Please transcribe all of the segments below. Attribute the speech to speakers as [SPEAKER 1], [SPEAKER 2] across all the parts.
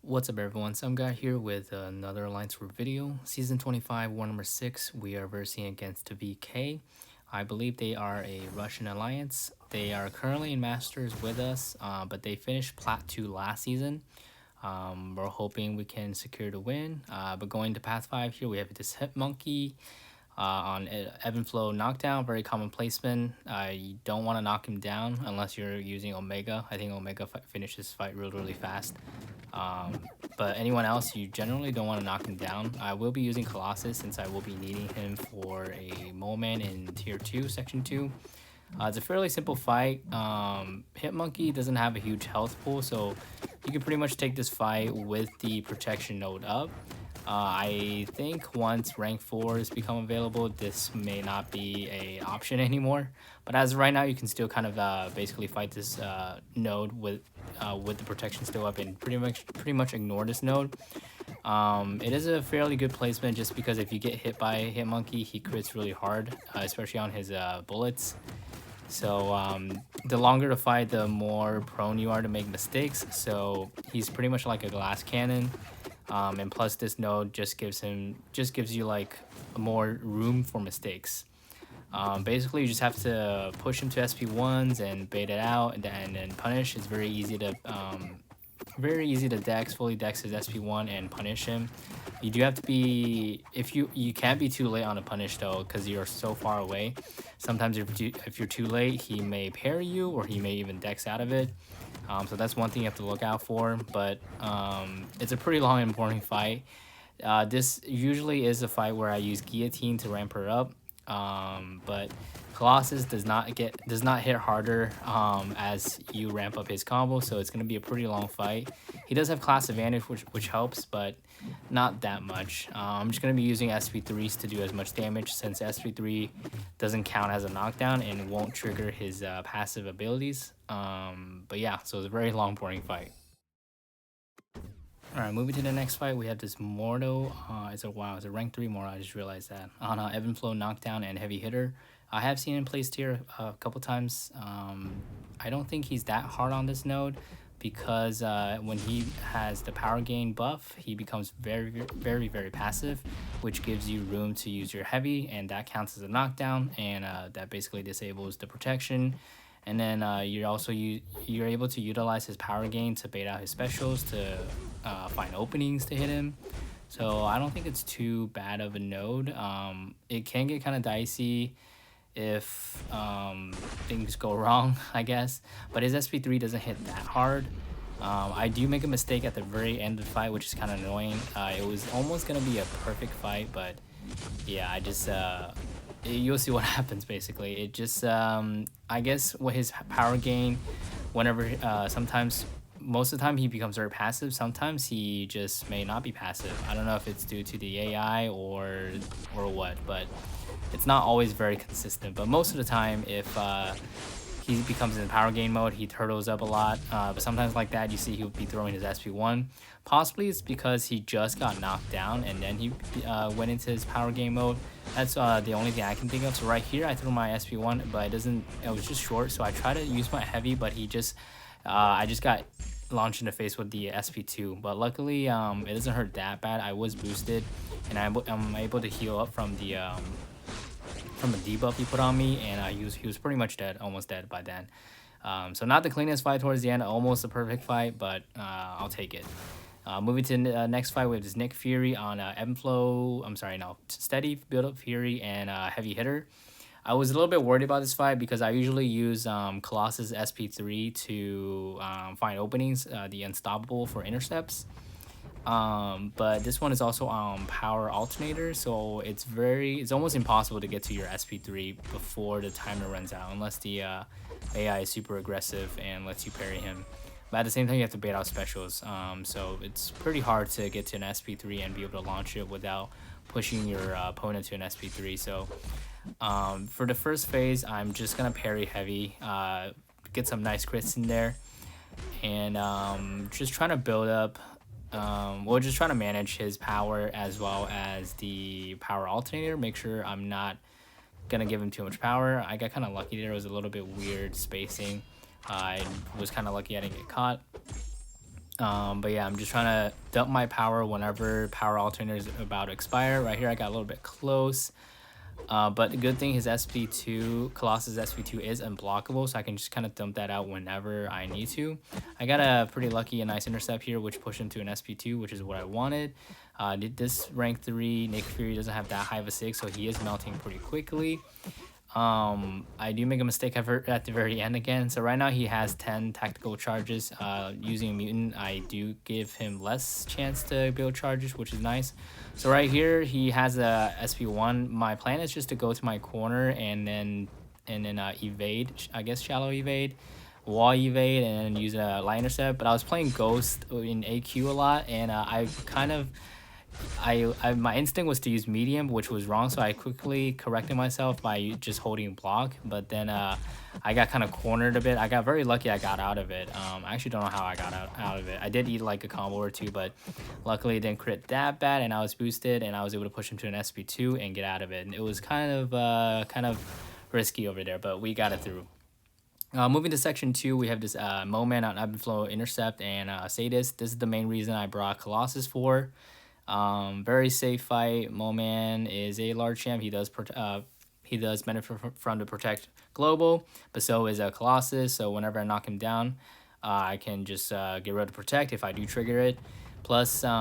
[SPEAKER 1] What's up everyone, some guy here with another Alliance War video. Season 25, War number 6, we are versing against VK. I believe they are a Russian alliance. They are currently in Masters with us, but they finished Plat 2 last season. We're hoping we can secure the win, but going to Path 5 here, we have this Hit Monkey on Ebb and Flow Knockdown, very common placement. You don't want to knock him down unless you're using Omega. I think Omega finishes fight really fast. But anyone else, you generally don't want to knock him down. I will be using Colossus since I will be needing him for a moment in tier 2, section 2. It's a fairly simple fight. Hit Monkey doesn't have a huge health pool, so you can pretty much take this fight with the protection node up. I think once rank 4s become available, this may not be a option anymore. But as of right now, you can still kind of basically fight this node with the protection still up and pretty much ignore this node. It is a fairly good placement just because if you get hit by Hit Monkey, he crits really hard, especially on his bullets. So the longer the fight, the more prone you are to make mistakes. So he's pretty much like a glass cannon. And plus this node just gives you like more room for mistakes. Basically you just have to push him to SP1s and bait it out and then punish. It's very easy to fully dex his SP1 and punish him. You do have to be, you can't be too late on a punish though, because you're so far away. Sometimes if you're too late, he may parry you or he may even dex out of it. So that's one thing you have to look out for, but it's a pretty long and boring fight. This usually is a fight where I use Guillotine to ramp her up, but Colossus does not hit harder as you ramp up his combo, so it's going to be a pretty long fight. He does have class advantage, which helps, but not that much. I'm just going to be using SP3s to do as much damage since SP3 doesn't count as a knockdown and won't trigger his passive abilities. But yeah, so it's a very long, boring fight. Alright, moving to the next fight, we have this Mordo. It's a rank 3 Mordo, I just realized that. On Ebb and Flow Knockdown and Heavy Hitter. I have seen him placed here a couple times. I don't think he's that hard on this node because when he has the power gain buff, he becomes very passive, which gives you room to use your heavy, and that counts as a knockdown, and that basically disables the protection. And then you're able to utilize his power gain to bait out his specials to find openings to hit him. So I don't think it's too bad of a node. It can get kind of dicey if things go wrong, I guess. But his SP3 doesn't hit that hard. I do make a mistake at the very end of the fight, which is kind of annoying. It was almost going to be a perfect fight, but yeah, I just... you'll see what happens basically. It just I guess what his power gain, whenever sometimes most of the time he becomes very passive, sometimes he just may not be passive. I don't know if it's due to the AI or what, but it's not always very consistent. But most of the time, if he becomes in power gain mode, he turtles up a lot, but sometimes like that you see he'll be throwing his SP1. Possibly it's because he just got knocked down and then he went into his power gain mode. That's the only thing I can think of. So right here I threw my SP1, but it was just short, so I tried to use my heavy, but he just I just got launched in the face with the SP2. But luckily it doesn't hurt that bad. I was boosted and I'm able to heal up from the debuff he put on me, and he was pretty much dead, almost dead by then. So not the cleanest fight towards the end, almost a perfect fight, but I'll take it. Moving to the next fight, we have this Nick Fury on Ebb and Flow. Steady Build Up Fury and Heavy Hitter. I was a little bit worried about this fight because I usually use Colossus SP3 to find openings, the Unstoppable for intercepts. But this one is also on power alternator, so it's almost impossible to get to your SP3 before the timer runs out unless the AI is super aggressive and lets you parry him. But at the same time, you have to bait out specials, so it's pretty hard to get to an SP3 and be able to launch it without pushing your opponent to an SP3. So for the first phase, I'm just gonna parry heavy, get some nice crits in there, and just trying to build up. We're just trying to manage his power as well as the power alternator. Make sure I'm not gonna give him too much power. I got kind of lucky there. It was a little bit weird spacing. I was kind of lucky I didn't get caught. But yeah, I'm just trying to dump my power whenever power alternator is about to expire. Right here, I got a little bit close. But the good thing, his SP2, Colossus SP2 is unblockable, so I can just kind of dump that out whenever I need to. I got a pretty lucky and nice intercept here, which pushed him to an SP2, which is what I wanted. This rank 3 Naked Fury doesn't have that high of a 6, so he is melting pretty quickly. I do make a mistake at the very end again. So right now he has 10 tactical charges. Using a mutant, I do give him less chance to build charges, which is nice. So right here he has a SP1. My plan is just to go to my corner and then evade, I guess shallow evade, wall evade, and then use a light intercept. But I was playing Ghost in AQ a lot, and I kind of my instinct was to use medium, which was wrong, so I quickly corrected myself by just holding block. But then I got kind of cornered a bit. I got very lucky I got out of it. I actually don't know how I got out of it. I did eat like a combo or two, but luckily it didn't crit that bad, and I was boosted, and I was able to push him to an SP2 and get out of it. And it was kind of risky over there, but we got it through. Moving to section 2, we have this Moment on Ebb and Flow Intercept and Sadist. This is the main reason I brought Colossus for. Very safe fight. Moman is a large champ. He does benefit from the protect global, but so is a Colossus. So whenever I knock him down, I can just get rid of protect if I do trigger it. Plus, like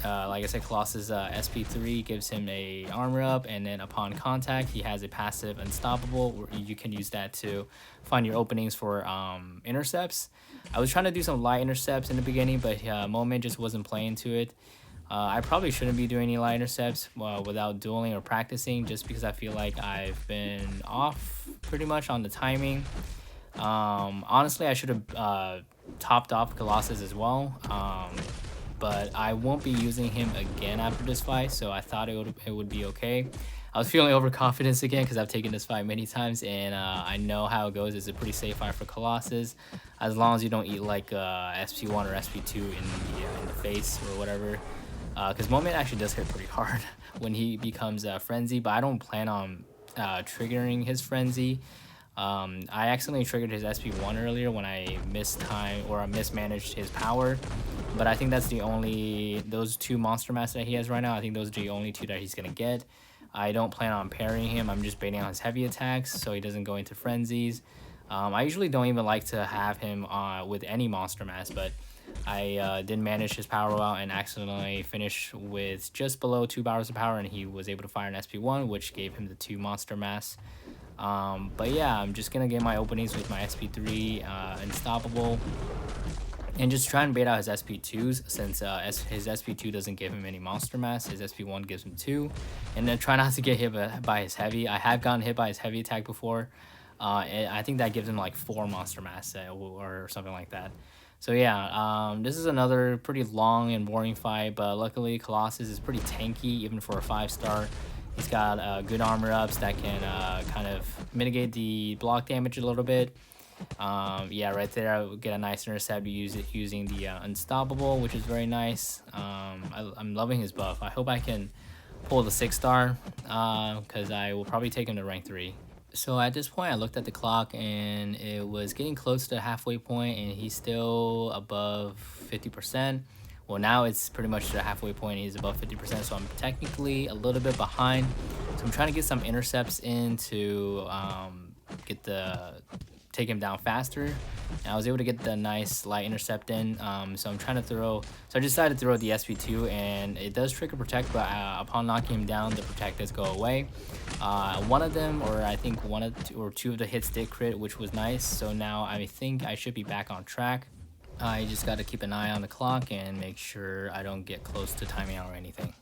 [SPEAKER 1] I said, Colossus SP3 gives him a armor up, and then upon contact, he has a passive Unstoppable, where you can use that to find your openings for intercepts. I was trying to do some light intercepts in the beginning, but Moment just wasn't playing to it. I probably shouldn't be doing any light intercepts without dueling or practicing, just because I feel like I've been off pretty much on the timing. Honestly, I should have topped off Colossus as well, but I won't be using him again after this fight, so I thought it would be okay. I was feeling overconfidence again because I've taken this fight many times, and I know how it goes. It's a pretty safe fight for Colossus, as long as you don't eat like SP1 or SP2 in the face or whatever. Because Moment actually does hit pretty hard when he becomes Frenzy, but I don't plan on triggering his Frenzy. I accidentally triggered his SP1 earlier when I mismanaged his power, but I think that's those 2 Monster Mass that he has right now, I think those are the only 2 that he's going to get. I don't plan on parrying him. I'm just baiting on his heavy attacks so he doesn't go into frenzies. I usually don't even like to have him with any Monster Mass, but I did manage his power well and accidentally finished with just below 2 bars of power, and he was able to fire an SP1, which gave him the 2 Monster Mass. But yeah, I'm just gonna get my openings with my SP3 Unstoppable, and just try and bait out his SP2s, since his SP2 doesn't give him any Monster Mass. His SP1 gives him 2, and then try not to get hit by his heavy. I have gotten hit by his heavy attack before. I think that gives him like 4 Monster Mass or something like that. So yeah, this is another pretty long and boring fight, but luckily Colossus is pretty tanky even for a 5-star. He's got good armor ups that can kind of mitigate the block damage a little bit. Yeah, right there I get a nice intercept using the Unstoppable, which is very nice. I'm loving his buff. I hope I can pull the 6-star because I will probably take him to rank 3. So at this point, I looked at the clock and it was getting close to the halfway point, and he's still above 50%. Well, now it's pretty much to the halfway point. He's above 50%, so I'm technically a little bit behind. So I'm trying to get some intercepts in to take him down faster. And I was able to get the nice light intercept in. So I'm trying to throw. So I decided to throw the SP2, and it does trigger protect, but upon knocking him down, the protect does go away. One of them, or I think two of the hits did crit, which was nice. So now I think I should be back on track. I just got to keep an eye on the clock and make sure I don't get close to timing out or anything.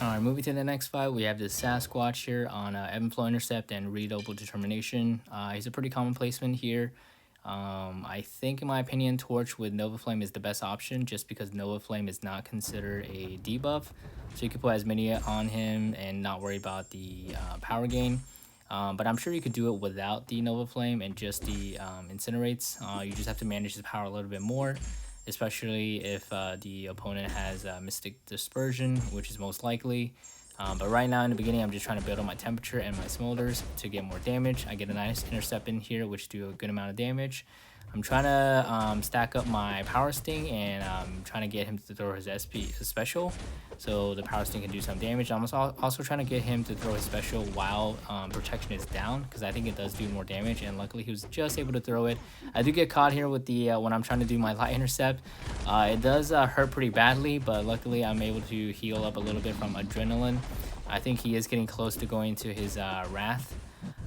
[SPEAKER 1] Alright, moving to the next fight, we have this Sasquatch here on Ebb and Flow Intercept and Redouble Determination. He's a pretty common placement here. I think, in my opinion, Torch with Nova Flame is the best option just because Nova Flame is not considered a debuff. So you can put as many on him and not worry about the power gain. But I'm sure you could do it without the Nova Flame and just the Incinerates. You just have to manage the power a little bit more, especially if the opponent has Mystic Dispersion, which is most likely. But right now in the beginning, I'm just trying to build up my temperature and my smolders to get more damage. I get a nice intercept in here, which do a good amount of damage. I'm trying to stack up my Power Sting, and I'm trying to get him to throw his SP special, so the Power Sting can do some damage. I'm also trying to get him to throw his special while protection is down, because I think it does do more damage, and luckily he was just able to throw it. I do get caught here with the when I'm trying to do my light intercept. It does hurt pretty badly, but luckily I'm able to heal up a little bit from Adrenaline. I think he is getting close to going to his Wrath.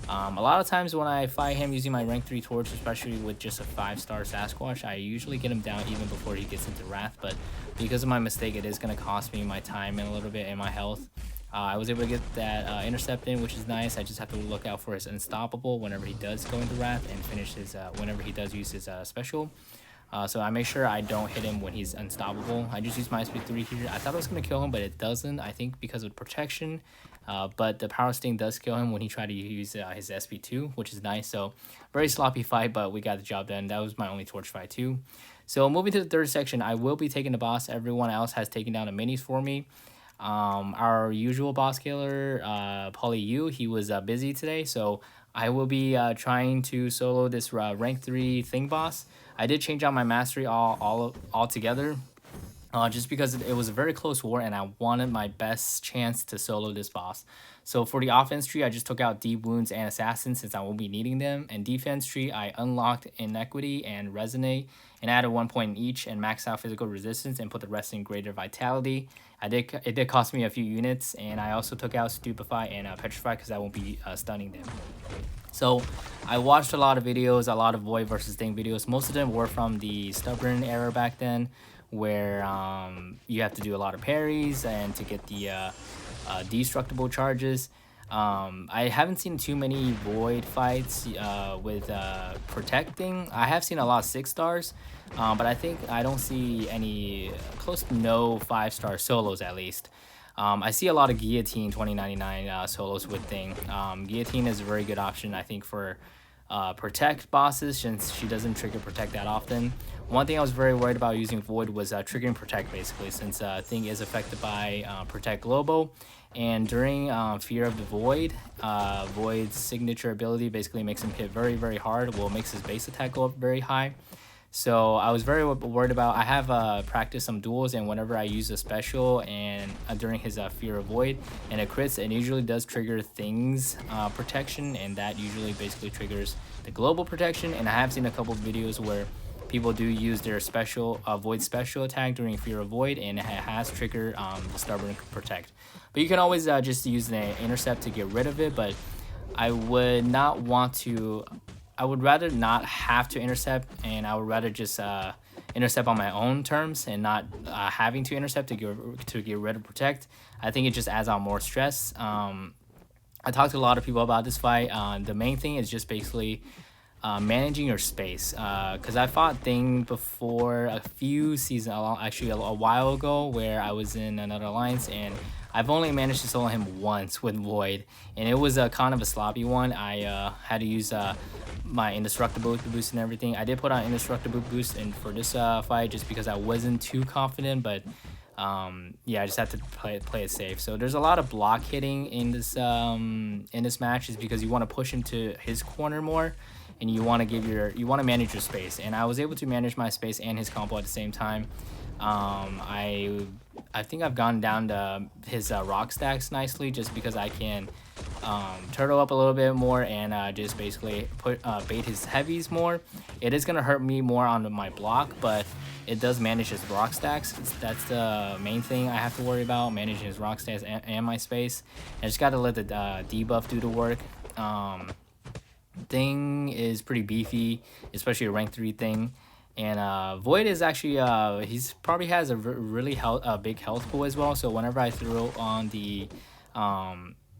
[SPEAKER 1] A lot of times when I fight him using my rank 3 torch, especially with just a 5-star Sasquatch, I usually get him down even before he gets into Wrath, but because of my mistake, it is going to cost me my time and a little bit and my health. I was able to get that intercept in, which is nice. I just have to look out for his Unstoppable whenever he does go into Wrath and finish his whenever he does use his special. So I make sure I don't hit him when he's unstoppable. I just use my SP3 here. I thought it was going to kill him, but it doesn't. I think because of protection. But the Power Sting does kill him when he tried to use his SP2, which is nice. So very sloppy fight, but we got the job done. That was my only torch fight too. So moving to the third section, I will be taking the boss. Everyone else has taken down the minis for me. Our usual boss killer, Polly Yu, he was busy today. So I will be trying to solo this rank 3 thing boss. I did change out my mastery all together, just because it was a very close war and I wanted my best chance to solo this boss. So for the offense tree, I just took out Deep Wounds and Assassin since I will be needing them. And defense tree, I unlocked Inequity and Resonate and added 1 point in each and maxed out physical resistance and put the rest in Greater Vitality. It did cost me a few units, and I also took out Stupefy and Petrify because I won't be stunning them. So I watched a lot of videos, a lot of Void versus Thing videos. Most of them were from the Stubborn era back then, where you have to do a lot of parries and to get the destructible charges. I haven't seen too many Void fights with protecting. I have seen a lot of 6-stars, but I don't see any, close to no 5-star solos at least. I see a lot of Guillotine 2099 solos with Thing. Guillotine is a very good option, I think, for protect bosses, since she doesn't trigger protect that often. One thing I was very worried about using Void was triggering protect, basically, since Thing is affected by protect Globo. And during Fear of the Void, Void's signature ability basically makes him hit very, very hard. Well, makes his base attack go up very high. So I was very worried about. I have practiced some duels, and whenever I use a special and during his Fear of Void and it crits, it usually does trigger Things protection, and that usually basically triggers the global protection. And I have seen a couple of videos where people do use their special Void special attack during Fear of Void, and it has triggered the Stubborn Protect. But you can always just use the intercept to get rid of it, but I would not want to. I would rather not have to intercept, and I would rather just intercept on my own terms and not having to intercept to get rid of protect. I think it just adds on more stress. I talked to a lot of people about this fight. The main thing is just basically managing your space, because I fought Thing before a few seasons, actually a while ago, where I was in another alliance, and I've only managed to solo him once with Void, and it was a kind of a sloppy one. I had to use my indestructible boost and everything. I did put on indestructible boost and for this fight just because I wasn't too confident, but yeah, I just had to play it safe. So there's a lot of block hitting in this match, is because you want to push into his corner more, and you want to manage your space. And I was able to manage my space and his combo at the same time. I think I've gone down to his rock stacks nicely, just because I can turtle up a little bit more and just basically bait his heavies more. It is going to hurt me more on my block, but it does manage his rock stacks. That's the main thing I have to worry about, managing his rock stacks and my space. I just got to let the debuff do the work. Thing is pretty beefy, especially a rank 3 Thing. And Void is actually he's probably has a really big health pool as well. So whenever I throw on the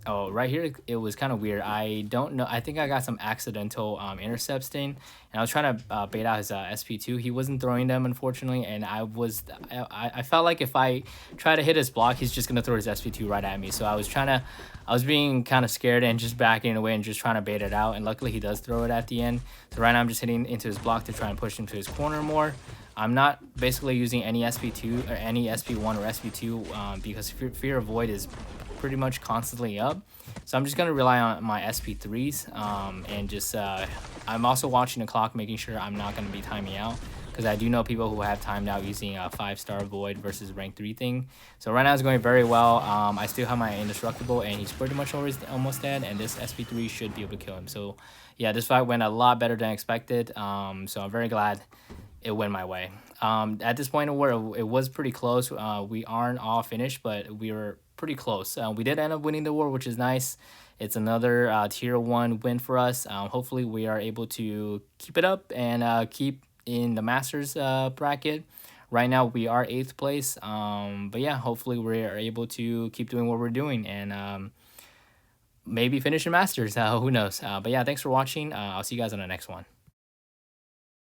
[SPEAKER 1] oh, right here it was kind of weird. I don't know. I think I got some accidental intercepts thing, and I was trying to bait out his SP2. He wasn't throwing them, unfortunately, and I felt like if I try to hit his block, he's just gonna throw his SP2 right at me. So I was being kind of scared and just backing away and just trying to bait it out. And luckily, he does throw it at the end. So right now, I'm just hitting into his block to try and push him to his corner more. I'm not basically using any SP2 or any SP1 or SP2 because Fear of Void is pretty much constantly up. So I'm just going to rely on my SP3s and just I'm also watching the clock, making sure I'm not going to be timing out, because I do know people who have timed out using a 5-star Void versus rank 3 thing. So right now it's going very well. I still have my indestructible, and he's pretty much almost dead, and this SP3 should be able to kill him. So yeah, this fight went a lot better than expected. So I'm very glad it went my way. At this point in the war, it was pretty close. We aren't all finished, but we were pretty close. We did end up winning the war, which is nice. It's another tier 1 win for us. Hopefully we are able to keep it up and keep in the Masters bracket. Right now we are 8th place. But yeah, hopefully we are able to keep doing what we're doing and maybe finish in Masters. Who knows? But yeah, thanks for watching. I'll see you guys on the next one.